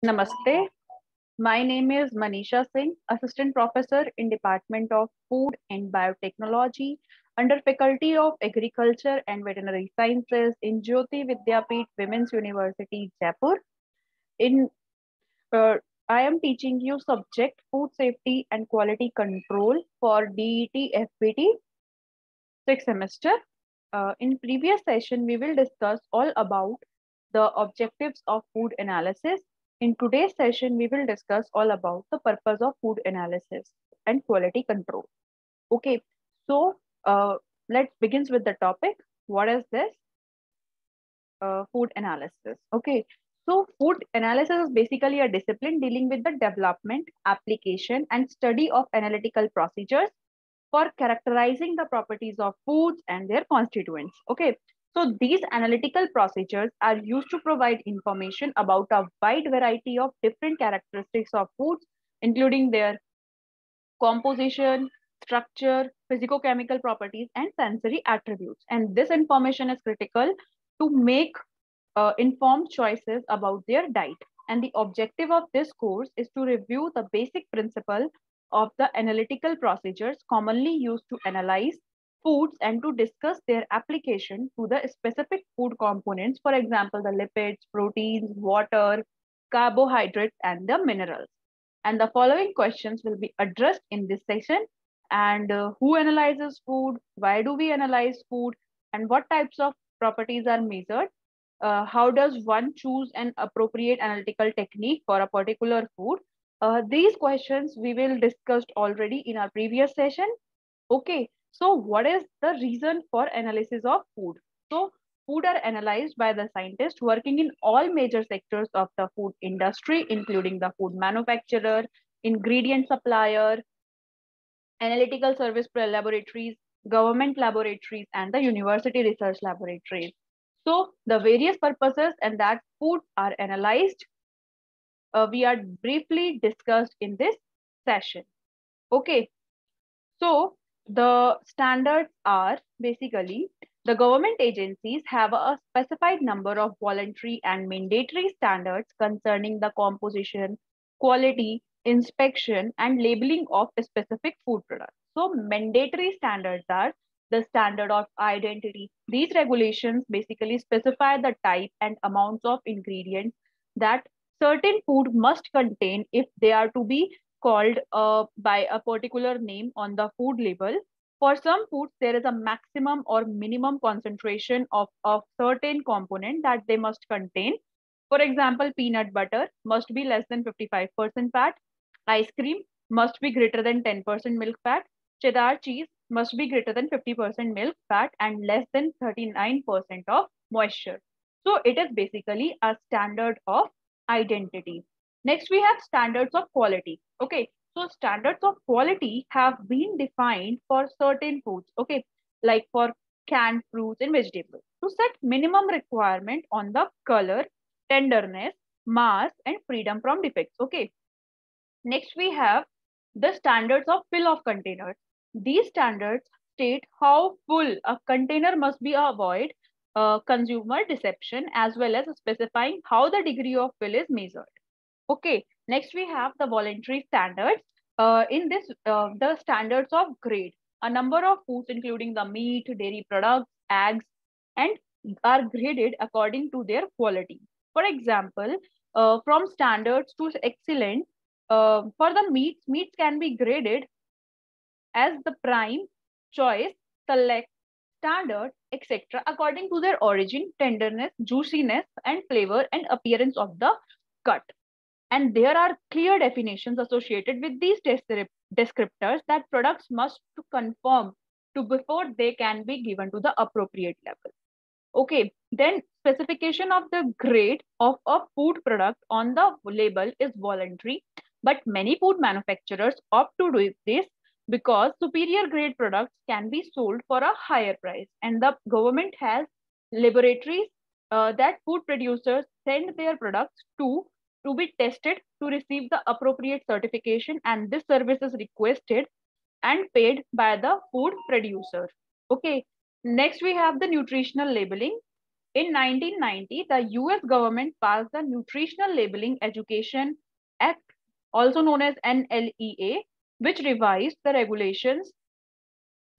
Namaste. My name is Manisha Singh, Assistant Professor in Department of Food and Biotechnology under Faculty of Agriculture and Veterinary Sciences in Jyoti Vidyapeeth Women's University, Jaipur. In uh, I am teaching you subject Food Safety and Quality Control for DET FBT 6th semester. In previous session, we will discuss all about the objectives of food analysis. In today's session, we will discuss all about the purpose of food analysis and quality control. Okay, so let's begin with the topic. What is this? Food analysis. Okay, so food analysis is basically a discipline dealing with the development, application, and study of analytical procedures for characterizing the properties of foods and their constituents. Okay, so these analytical procedures are used to provide information about a wide variety of different characteristics of foods, including their composition, structure, physicochemical properties, and sensory attributes. And this information is critical to make informed choices about their diet. And the objective of this course is to review the basic principle of the analytical procedures commonly used to analyze foods and to discuss their application to the specific food components, for example, the lipids, proteins, water, carbohydrates, and the minerals. And the following questions will be addressed in this session. And who analyzes food? Why do we analyze food? And what types of properties are measured? How does one choose an appropriate analytical technique for a particular food? These questions we will discussed already in our previous session. Okay, so what is the reason for analysis of food? So food are analyzed by the scientists working in all major sectors of the food industry, including the food manufacturer, ingredient supplier, analytical service laboratories, government laboratories, and the university research laboratories. So the various purposes and that food are analyzed, we are briefly discussed in this session. Okay, so the standards are basically the government agencies have a specified number of voluntary and mandatory standards concerning the composition, quality, inspection, and labeling of a specific food product. So mandatory standards are the standard of identity. These regulations basically specify the type and amounts of ingredients that certain food must contain if they are to be called by a particular name on the food label. For some foods, there is a maximum or minimum concentration of certain component that they must contain. For example, peanut butter must be less than 55% fat. Ice cream must be greater than 10% milk fat. Cheddar cheese must be greater than 50% milk fat and less than 39% of moisture. So it is basically a standard of identity. Next, we have standards of quality. Okay, so standards of quality have been defined for certain foods. Okay, like for canned fruits and vegetables to set minimum requirement on the color, tenderness, mass, and freedom from defects. Okay, next we have the standards of fill of containers. These standards state how full a container must be avoid consumer deception as well as specifying how the degree of fill is measured. Okay, next we have the voluntary standards. In this, the standards of grade. A number of foods, including the meat, dairy products, eggs, and are graded according to their quality. For example, from standards to excellent, for the meats can be graded as the prime, choice, select, standard, etc., according to their origin, tenderness, juiciness, and flavor and appearance of the cut. And there are clear definitions associated with these descriptors that products must conform to before they can be given to the appropriate level. Okay, then specification of the grade of a food product on the label is voluntary, but many food manufacturers opt to do this because superior grade products can be sold for a higher price. And the government has laboratories that food producers send their products to be tested to receive the appropriate certification, and this service is requested and paid by the food producer. Okay, next we have the nutritional labeling. In 1990, the US government passed the Nutritional Labeling Education Act, also known as NLEA, which revised the regulations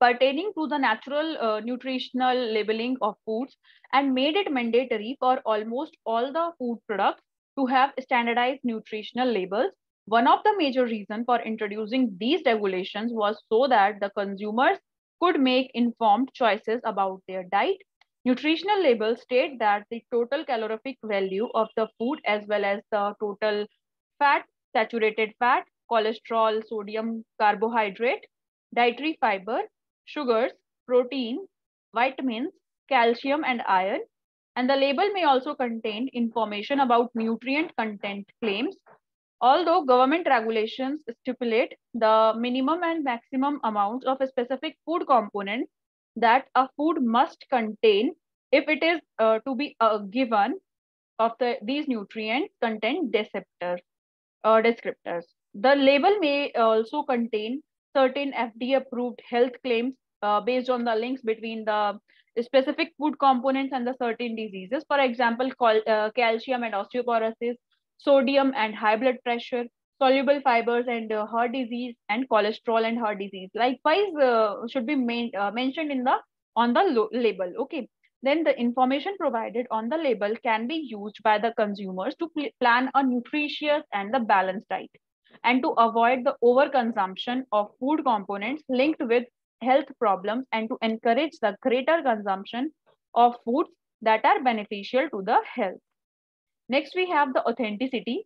pertaining to the natural nutritional labeling of foods and made it mandatory for almost all the food products to have standardized nutritional labels. One of the major reasons for introducing these regulations was so that the consumers could make informed choices about their diet. Nutritional labels state that the total calorific value of the food, as well as the total fat, saturated fat, cholesterol, sodium, carbohydrate, dietary fiber, sugars, protein, vitamins, calcium, and iron. And the label may also contain information about nutrient content claims. Although government regulations stipulate the minimum and maximum amounts of a specific food component that a food must contain if it is to be given of these nutrient content descriptors. The label may also contain certain FDA approved health claims based on the links between the specific food components and the certain diseases. For example, calcium and osteoporosis, sodium and high blood pressure, soluble fibers and heart disease, and cholesterol and heart disease. Likewise, should be mentioned in the on the label. Okay, then the information provided on the label can be used by the consumers to plan a nutritious and the balanced diet and to avoid the overconsumption of food components linked with health problems and to encourage the greater consumption of foods that are beneficial to the health. Next, we have the authenticity.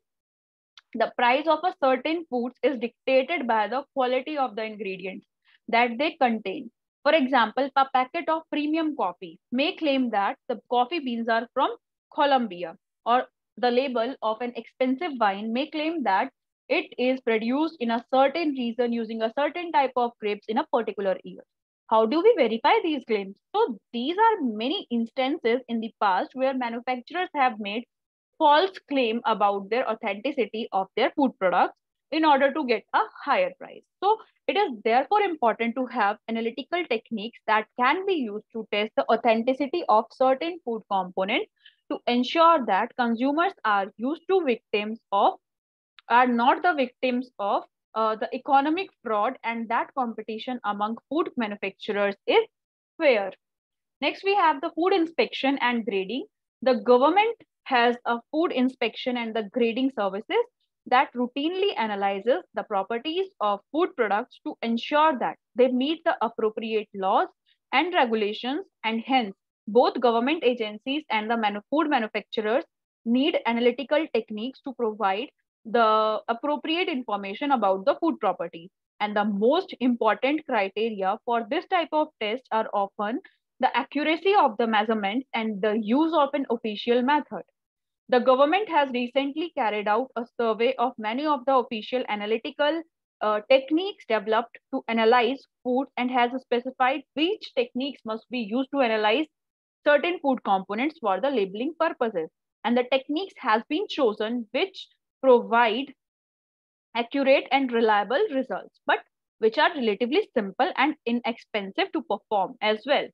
The price of a certain foods is dictated by the quality of the ingredients that they contain. For example, a packet of premium coffee may claim that the coffee beans are from Colombia, or the label of an expensive wine may claim that it is produced in a certain region using a certain type of grapes in a particular year. How do we verify these claims? So, these are many instances in the past where manufacturers have made false claim about their authenticity of their food products in order to get a higher price. So it is therefore important to have analytical techniques that can be used to test the authenticity of certain food components to ensure that consumers are used to victims of are not the victims of the economic fraud, and that competition among food manufacturers is fair. Next, we have the food inspection and grading. The government has a food inspection and the grading services that routinely analyzes the properties of food products to ensure that they meet the appropriate laws and regulations, and hence both government agencies and the food manufacturers need analytical techniques to provide the appropriate information about the food properties. And the most important criteria for this type of test are often the accuracy of the measurements and the use of an official method. The government has recently carried out a survey of many of the official analytical techniques developed to analyze food and has specified which techniques must be used to analyze certain food components for the labeling purposes. And the techniques has been chosen which provide accurate and reliable results, but which are relatively simple and inexpensive to perform as well.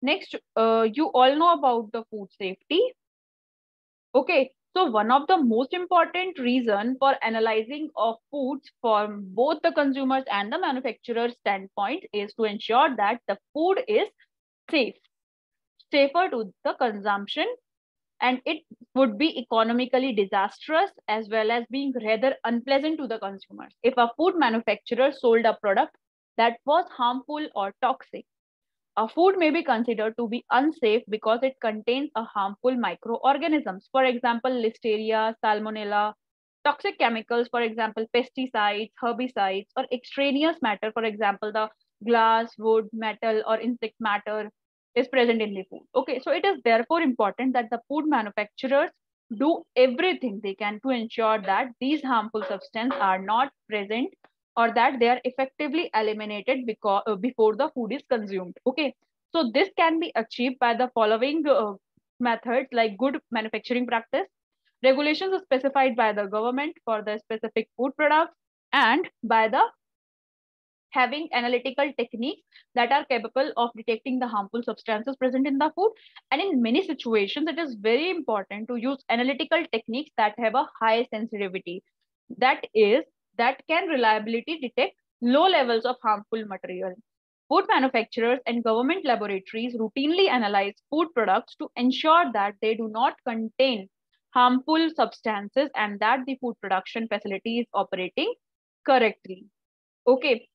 Next, you all know about the food safety. Okay, so one of the most important reason for analyzing of foods from both the consumers and the manufacturer's standpoint is to ensure that the food is safe, safer to the consumption, and it would be economically disastrous as well as being rather unpleasant to the consumers if a food manufacturer sold a product that was harmful or toxic. A food may be considered to be unsafe because it contains a harmful microorganisms. For example, listeria, salmonella, toxic chemicals, for example, pesticides, herbicides, or extraneous matter, for example, the glass, wood, metal, or insect matter is present in the food. Okay, so it is therefore important that the food manufacturers do everything they can to ensure that these harmful substances are not present or that they are effectively eliminated before the food is consumed. Okay, so this can be achieved by the following methods like good manufacturing practice, regulations are specified by the government for the specific food products, and by the having analytical techniques that are capable of detecting the harmful substances present in the food. And in many situations, it is very important to use analytical techniques that have a high sensitivity. That is, that can reliably detect low levels of harmful material. Food manufacturers and government laboratories routinely analyze food products to ensure that they do not contain harmful substances and that the food production facility is operating correctly. Okay,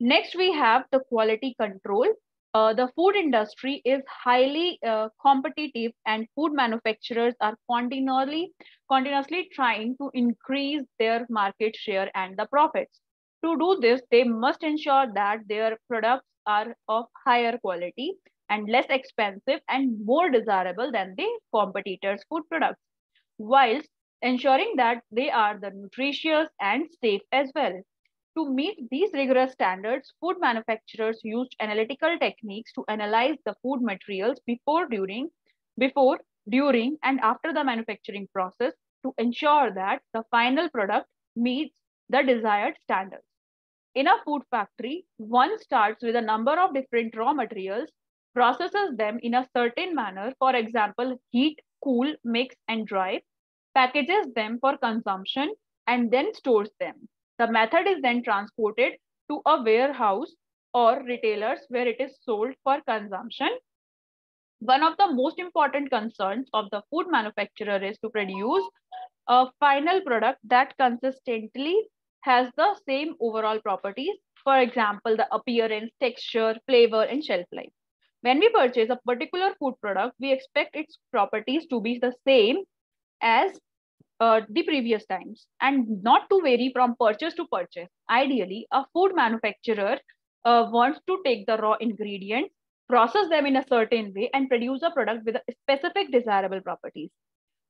next we have the quality control. The food industry is highly competitive, and food manufacturers are continuously trying to increase their market share and the profits. To do this, they must ensure that their products are of higher quality and less expensive and more desirable than the competitors' food products, whilst ensuring that they are the nutritious and safe as well. To meet these rigorous standards, food manufacturers used analytical techniques to analyze the food materials before, during, and after the manufacturing process to ensure that the final product meets the desired standards. In a food factory, one starts with a number of different raw materials, processes them in a certain manner, for example, heat, cool, mix, and dry, packages them for consumption, and then stores them. The method is then transported to a warehouse or retailers where it is sold for consumption. One of the most important concerns of the food manufacturer is to produce a final product that consistently has the same overall properties. For example, the appearance, texture, flavor, and shelf life. When we purchase a particular food product, we expect its properties to be the same as the previous times and not to vary from purchase to purchase. Ideally, a food manufacturer wants to take the raw ingredients, process them in a certain way, and produce a product with specific desirable properties.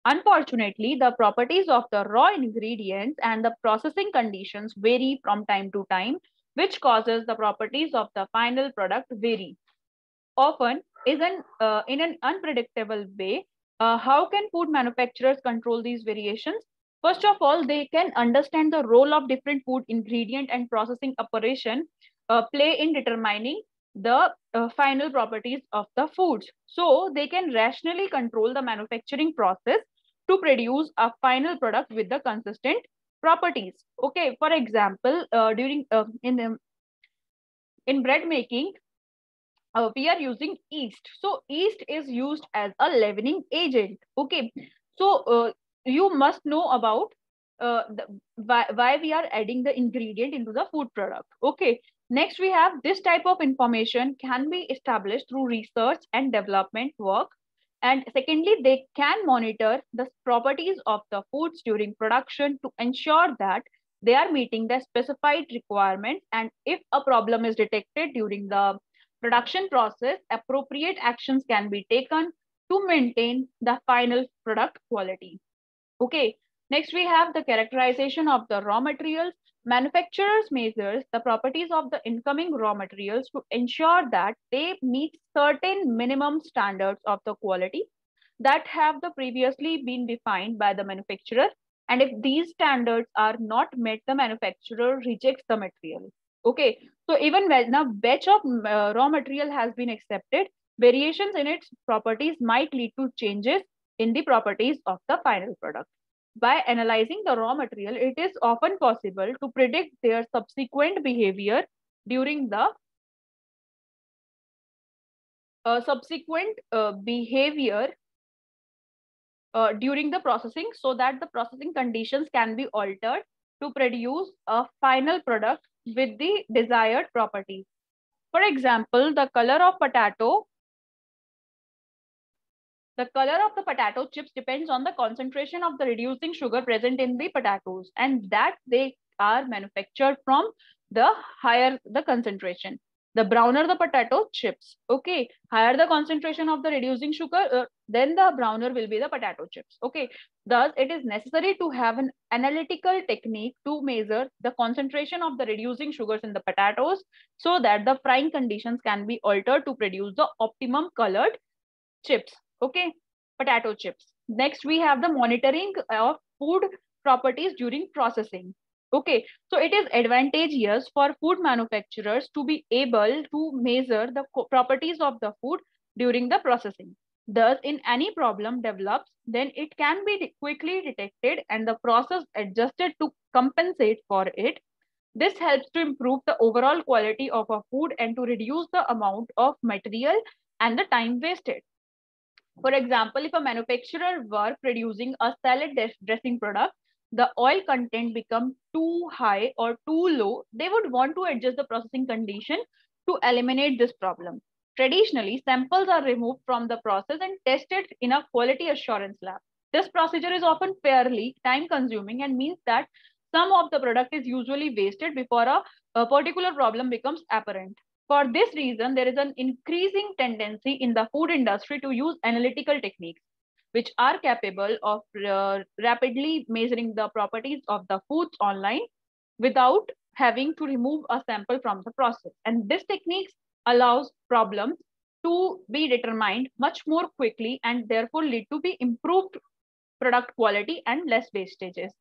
Unfortunately, the properties of the raw ingredients and the processing conditions vary from time to time, which causes the properties of the final product vary. Often, in an unpredictable way. How can food manufacturers control these variations? First of all, they can understand the role of different food ingredient and processing operation play in determining the final properties of the foods. So they can rationally control the manufacturing process to produce a final product with the consistent properties. Okay, for example, during in bread making, we are using yeast. So yeast is used as a leavening agent. Okay, so you must know about why we are adding the ingredient into the food product. Okay, next we have this type of information can be established through research and development work. And secondly, they can monitor the properties of the foods during production to ensure that they are meeting the specified requirements. And if a problem is detected during the production process, appropriate actions can be taken to maintain the final product quality. Okay, next we have the characterization of the raw materials. Manufacturers measures the properties of the incoming raw materials to ensure that they meet certain minimum standards of the quality that have the previously been defined by the manufacturer. And if these standards are not met, the manufacturer rejects the material. Okay, so even when a batch of raw material has been accepted, variations in its properties might lead to changes in the properties of the final product. By analyzing the raw material, it is often possible to predict their subsequent behavior during the during the processing, so that the processing conditions can be altered to produce a final product with the desired properties. For example, the color of the potato chips depends on the concentration of the reducing sugar present in the potatoes, and that they are manufactured from the higher the concentration. The browner the potato chips, okay, higher the concentration of the reducing sugar, then the browner will be the potato chips. Okay, thus it is necessary to have an analytical technique to measure the concentration of the reducing sugars in the potatoes so that the frying conditions can be altered to produce the optimum colored chips. Okay, potato chips. Next, we have the monitoring of food properties during processing. Okay, so it is advantageous for food manufacturers to be able to measure the properties of the food during the processing. Thus, in any problem develops, then it can be quickly detected and the process adjusted to compensate for it. This helps to improve the overall quality of a food and to reduce the amount of material and the time wasted. For example, if a manufacturer were producing a salad dressing product, the oil content become too high or too low, they would want to adjust the processing condition to eliminate this problem. Traditionally, samples are removed from the process and tested in a quality assurance lab. This procedure is often fairly time consuming and means that some of the product is usually wasted before a particular problem becomes apparent. For this reason, there is an increasing tendency in the food industry to use analytical techniques, which are capable of rapidly measuring the properties of the foods online without having to remove a sample from the process. And this techniques allows problems to be determined much more quickly and therefore lead to be improved product quality and less wastages.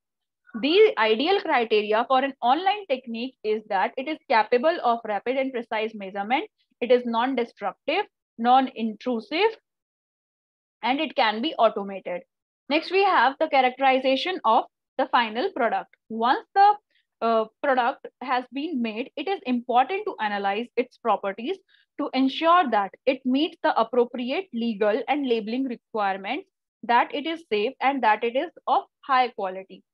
The ideal criteria for an online technique is that it is capable of rapid and precise measurement, it is non-destructive, non-intrusive, and it can be automated. Next, we have the characterization of the final product. Once the product has been made, it is important to analyze its properties to ensure that it meets the appropriate legal and labeling requirements, that it is safe and that it is of high quality.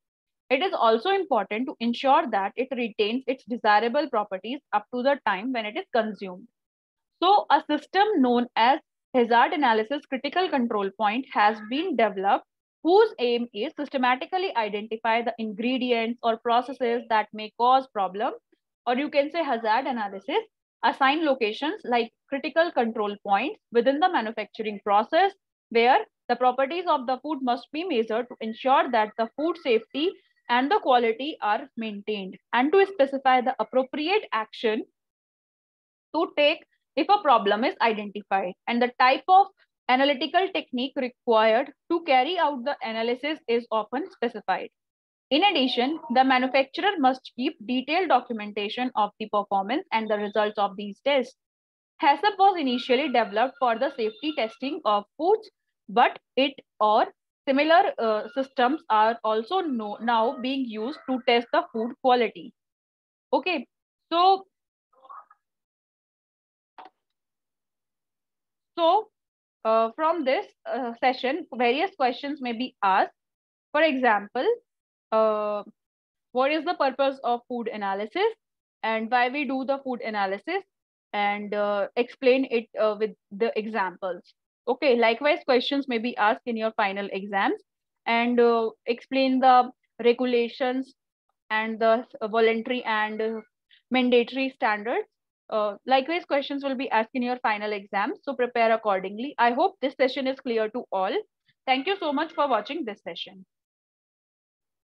It is also important to ensure that it retains its desirable properties up to the time when it is consumed. So, a system known as hazard analysis critical control point has been developed whose aim is systematically identify the ingredients or processes that may cause problem, or you can say hazard analysis, assign locations like critical control points within the manufacturing process where the properties of the food must be measured to ensure that the food safety and the quality are maintained, and to specify the appropriate action to take if a problem is identified, and the type of analytical technique required to carry out the analysis is often specified. In addition, the manufacturer must keep detailed documentation of the performance and the results of these tests. HACCP was initially developed for the safety testing of foods, but it or similar systems are also now being used to test the food quality. Okay, so from this session, various questions may be asked. For example, uh, what is the purpose of food analysis and why we do the food analysis, and explain it with the examples. Okay, likewise, questions may be asked in your final exams, and explain the regulations and the voluntary and mandatory standards. Likewise, questions will be asked in your final exam, so prepare accordingly. I hope this session is clear to all. Thank you so much for watching this session.